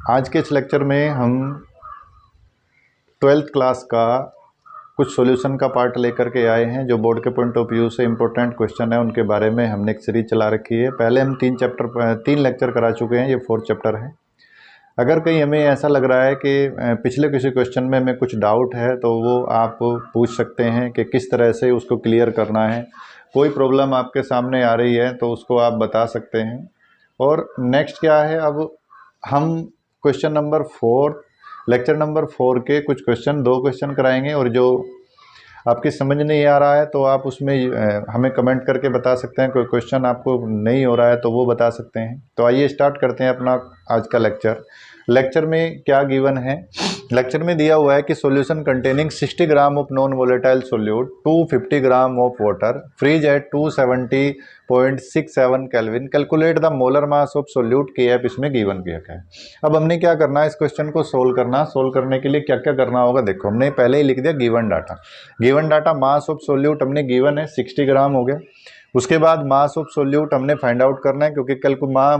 आज के इस लेक्चर में हम 12th क्लास का कुछ सॉल्यूशन का पार्ट लेकर के आए हैं जो बोर्ड के पॉइंट ऑफ व्यू से इम्पोर्टेंट क्वेश्चन है उनके बारे में हमने एक सीरीज चला रखी है। पहले हम 3 लेक्चर करा चुके हैं, ये 4th चैप्टर है। अगर कहीं हमें ऐसा लग रहा है कि पिछले किसी क्वेश्चन में हमें कुछ डाउट है तो वो आप पूछ सकते हैं कि किस तरह से उसको क्लियर करना है। कोई प्रॉब्लम आपके सामने आ रही है तो उसको आप बता सकते हैं। और नेक्स्ट क्या है, अब हम क्वेश्चन नंबर 4 लेक्चर नंबर 4 के कुछ क्वेश्चन 2 क्वेश्चन कराएंगे और जो आपकी समझ नहीं आ रहा है तो आप उसमें हमें कमेंट करके बता सकते हैं। कोई क्वेश्चन आपको नहीं हो रहा है तो वो बता सकते हैं। तो आइए स्टार्ट करते हैं अपना आज का लेक्चर में क्या गिवन है। लेक्चर में दिया हुआ है कि solution containing 60 gram of non volatile solute 250 gram of water freeze at 270.67 kelvin, calculate the molar mass of solute KF इसमें गिवन किया है। अब हमने क्या करना है, इस क्वेश्चन को सोल्व करने के लिए क्या क्या करना होगा। देखो हमने पहले ही लिख दिया given data mass of solute हमने गिवन है 60 ग्राम हो गया। उसके बाद मास ऑफ सोल्यूट हमने फाइंड आउट करना है क्योंकि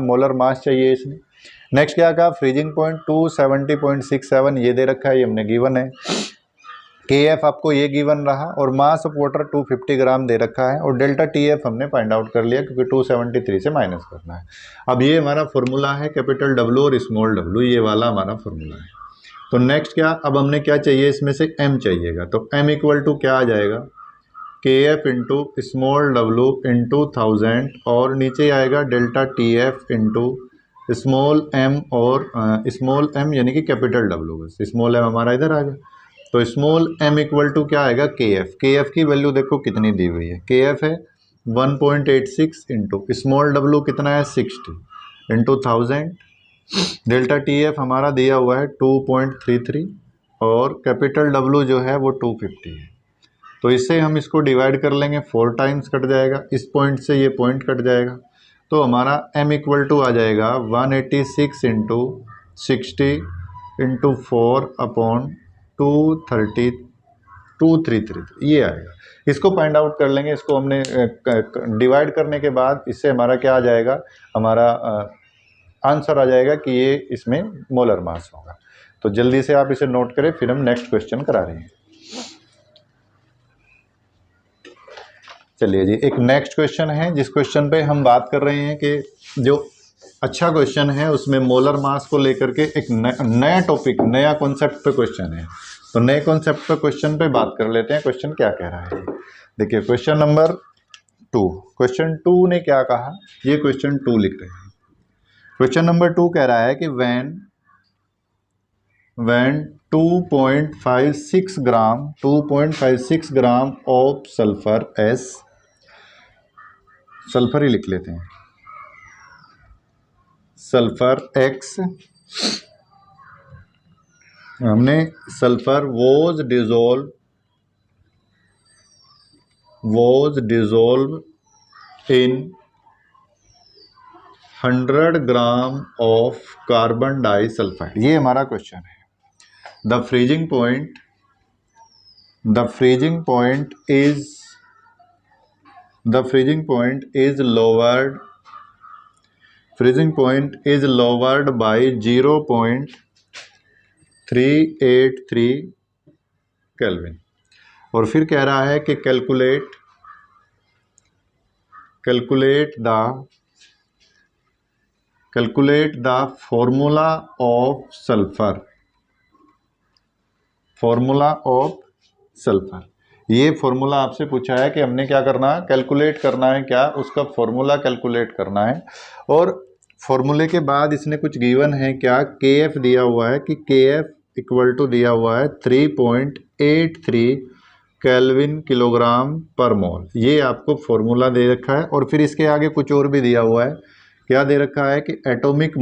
मोलर मास चाहिए इसमें। नेक्स्ट क्या कहा, फ्रीजिंग पॉइंट 270.67 ये दे रखा है, ये हमने गिवन है। KF आपको ये गिवन रहा और मास ऑफ वाटर 250 ग्राम दे रखा है और डेल्टा TF हमने फाइंड आउट कर लिया क्योंकि 273 से माइनस करना है। अब ये हमारा फॉर्मूला है कैपिटल W और स्मॉल w, ये वाला हमारा फॉर्मूला है। तो नेक्स्ट क्या, अब हमने क्या चाहिए, इसमें से M चाहिएगा। तो M इक्वल टू क्या आ जाएगा, KF into small w into 1000 और नीचे आएगा delta TF into small m और स्मॉल m यानी कि कैपिटल W, बस स्मॉल m हमारा इधर आ गया। तो स्मॉल m इक्वल टू क्या आएगा, KF की वैल्यू देखो कितनी दी हुई है, KF है 1.86 इंटू स्मॉल w कितना है 60 इंटू 1000, डेल्टा TF हमारा दिया हुआ है 2.33 और कैपिटल W जो है वो 250 है। तो इससे हम इसको डिवाइड कर लेंगे, 4 टाइम्स कट जाएगा, इस पॉइंट से ये पॉइंट कट जाएगा। तो हमारा M इक्वल टू आ जाएगा 186 इंटू 60 इंटू 4 अपॉन 233 ये आएगा। इसको फाइंड आउट कर लेंगे। इसको हमने डिवाइड करने के बाद इससे हमारा क्या आ जाएगा, हमारा आंसर आ जाएगा कि ये इसमें मोलर मास होगा। तो जल्दी से आप इसे नोट करें, फिर हम नेक्स्ट क्वेश्चन करा रहे हैं। चलिए जी, एक नेक्स्ट क्वेश्चन है जिस क्वेश्चन पे हम बात कर रहे हैं कि जो अच्छा क्वेश्चन है उसमें मोलर मास को लेकर के एक नया टॉपिक, नया कॉन्सेप्ट पे क्वेश्चन है। तो नए कॉन्सेप्ट पे क्वेश्चन पे बात कर लेते हैं। क्वेश्चन क्या कह रहा है, देखिए क्वेश्चन नंबर 2। क्वेश्चन 2 ने क्या कहा, ये क्वेश्चन 2 लिख रहे हैं। क्वेश्चन नंबर 2 कह रहा है कि when 2.56 gram of sulphur S, sulphur ही लिख लेते हैं, सल्फर X, हमने sulphur was dissolve in 100 gram of carbon disulphide, ये हमारा क्वेश्चन है। The freezing point is lowered by 0.383 kelvin. और फिर कह रहा है कि calculate the formula of sulphur. ये फॉर्मूला आपसे पूछा है कि हमने क्या करना है, कैलकुलेट करना है, क्या उसका फॉर्मूला कैलकुलेट करना है। और फॉर्मूले के बाद इसने कुछ गिवन है, क्या KF दिया हुआ है कि KF इक्वल टू दिया हुआ है 3.83 केल्विन किलोग्राम पर मोल, ये आपको फॉर्मूला दे रखा है। और फिर इसके आगे कुछ और भी दिया हुआ है, क्या दे रखा है कि atomic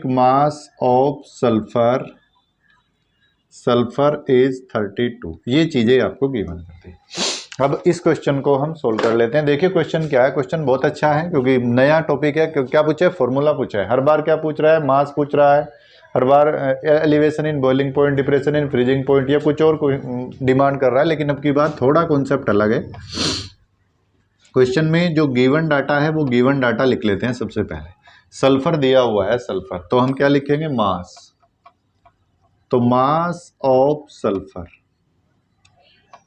mass of sulphur is 32, ये चीज़ें आपको गिवन करती है। अब इस क्वेश्चन को हम सोल्व कर लेते हैं। देखिए क्वेश्चन क्या है, क्वेश्चन बहुत अच्छा है क्योंकि नया टॉपिक है। क्या पूछा है, फॉर्मूला पूछा है। हर बार क्या पूछ रहा है, मास पूछ रहा है। हर बार elevation in boiling point, depression in freezing point, या कुछ और डिमांड कर रहा है। लेकिन अब की बात थोड़ा कॉन्सेप्ट अलग है। क्वेश्चन में जो गिवन डाटा है वो गिवन डाटा लिख लेते हैं सबसे पहले। सल्फर दिया हुआ है सल्फर, तो हम क्या लिखेंगे मास, तो मास ऑफ सल्फर,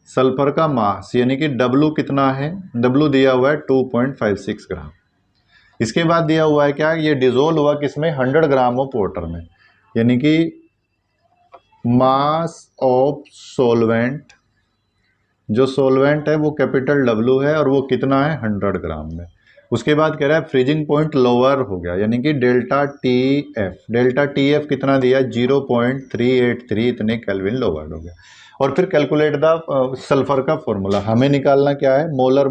सल्फर का मास यानी कि W कितना है, W दिया हुआ है 2.56 ग्राम। इसके बाद दिया हुआ है क्या, ये डिजोल्व हुआ किसमें, 100 ग्राम ऑफ वाटर में, यानी कि मास ऑफ सोलवेंट, जो सोलवेंट है वो कैपिटल W है और वो कितना है 100 ग्राम में। उसके बाद कह रहा है फ्रीजिंग पॉइंट लोअर हो गया, यानी कि डेल्टा टी एफ कितना दिया 0.383 इतने केल्विन लोअर हो गया। और फिर कैलकुलेट द सल्फर का फॉर्मूला, हमें निकालना क्या है, मोलर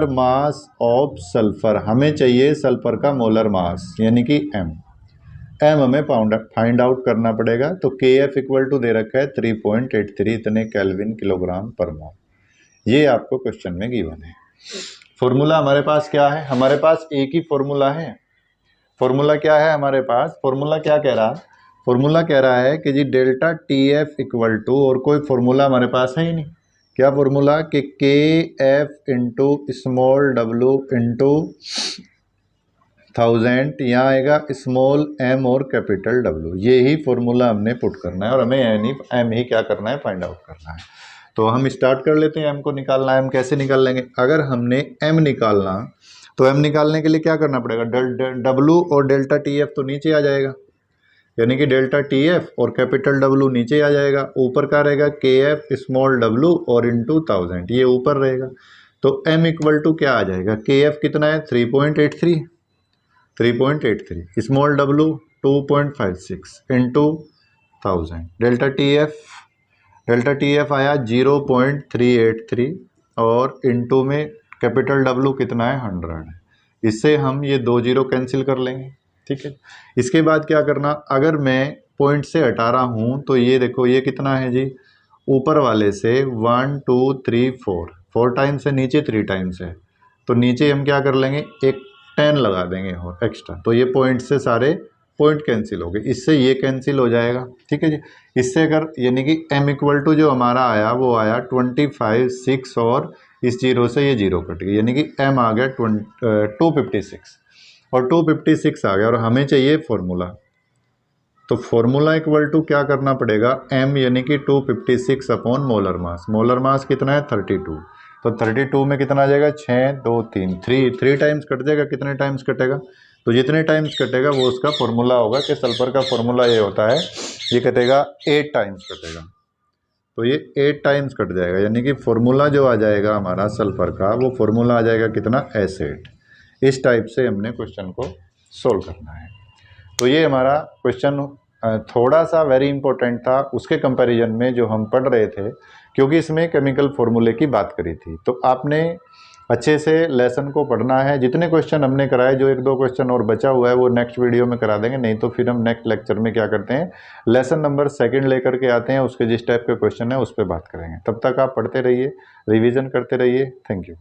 मास ऑफ सल्फर, हमें चाहिए सल्फर का मोलर मास यानी कि एम हमें फाइंड आउट करना पड़ेगा। तो के एफ इक्वल टू दे रखा है 3.83 इतने केल्विन किलोग्राम पर मोल, ये आपको क्वेश्चन में गिवन है। फॉर्मूला हमारे पास क्या है, हमारे पास एक ही फॉर्मूला है। फॉर्मूला क्या है हमारे पास, फॉर्मूला क्या कह रहा है, फॉर्मूला कह रहा है कि जी delta T F equal to, और कोई फॉर्मूला हमारे पास है ही नहीं, क्या फॉर्मूला कि के F into small W into 1000, यहाँ आएगा स्मॉल एम और कैपिटल डब्लू, ये ही फॉर्मूला हमने पुट करना है और हमें एम ही क्या करना है, फाइंड आउट करना है। तो हम स्टार्ट कर लेते हैं, एम को निकालना है। एम कैसे निकाल लेंगे, अगर हमने एम निकालना तो एम निकालने के लिए क्या करना पड़ेगा, डब्लू और डेल्टा टी एफ तो नीचे आ जाएगा, यानी कि डेल्टा टी एफ और कैपिटल डब्लू नीचे आ जाएगा, ऊपर क्या रहेगा के एफ स्मॉल डब्लू और इंटू 1000 ये ऊपर रहेगा। तो एम इक्वल टू क्या आ जाएगा, के एफ कितना है 3.83 small W 2.56 into 1000, delta T F आया 0.383 और इंटू में कैपिटल डब्लू कितना है 100 है। इससे हम ये 2 जीरो कैंसिल कर लेंगे, ठीक है। इसके बाद क्या करना, अगर मैं पॉइंट से हटा रहा हूँ तो ये देखो ये कितना है जी, ऊपर वाले से 1 2 3 4 टाइम्स है, नीचे 3 टाइम्स है, तो नीचे हम क्या कर लेंगे एक 10 लगा देंगे और एक्स्ट्रा, तो ये पॉइंट से सारे पॉइंट कैंसिल हो गए, इससे ये कैंसिल हो जाएगा, ठीक है जी। इससे अगर यानी कि m इक्वल टू जो हमारा आया वो आया 25 6 और इस जीरो से ये जीरो कट गया, यानी कि m आ गया 256 और 256 आ गया और हमें चाहिए फॉर्मूला। तो फॉर्मूला इक्वल टू क्या करना पड़ेगा, m यानी कि 256 upon molar mass, molar mass कितना है 32, तो 32 में कितना आ जाएगा 6 2 3 3 टाइम्स कट जाएगा, कितने टाइम्स कटेगा, तो जितने टाइम्स कटेगा वो उसका फॉर्मूला होगा कि सल्फर का फॉर्मूला ये होता है, ये कटेगा 8 टाइम्स कटेगा, तो ये 8 टाइम्स कट जाएगा, यानी कि फॉर्मूला जो आ जाएगा हमारा सल्फर का वो फॉर्मूला आ जाएगा कितना S8। इस टाइप से हमने क्वेश्चन को सोल्व करना है। तो ये हमारा क्वेश्चन थोड़ा सा वेरी इंपॉर्टेंट था उसके कंपैरिजन में जो हम पढ़ रहे थे, क्योंकि इसमें केमिकल फॉर्मूले की बात करी थी। तो आपने अच्छे से लेसन को पढ़ना है। जितने क्वेश्चन हमने कराए, जो 1-2 क्वेश्चन और बचा हुआ है वो नेक्स्ट वीडियो में करा देंगे, नहीं तो फिर हम नेक्स्ट लेक्चर में क्या करते हैं, लेसन नंबर 2 लेकर के आते हैं, उसके जिस टाइप के क्वेश्चन है उस पर बात करेंगे। तब तक आप पढ़ते रहिए, रिवीजन करते रहिए। Thank you.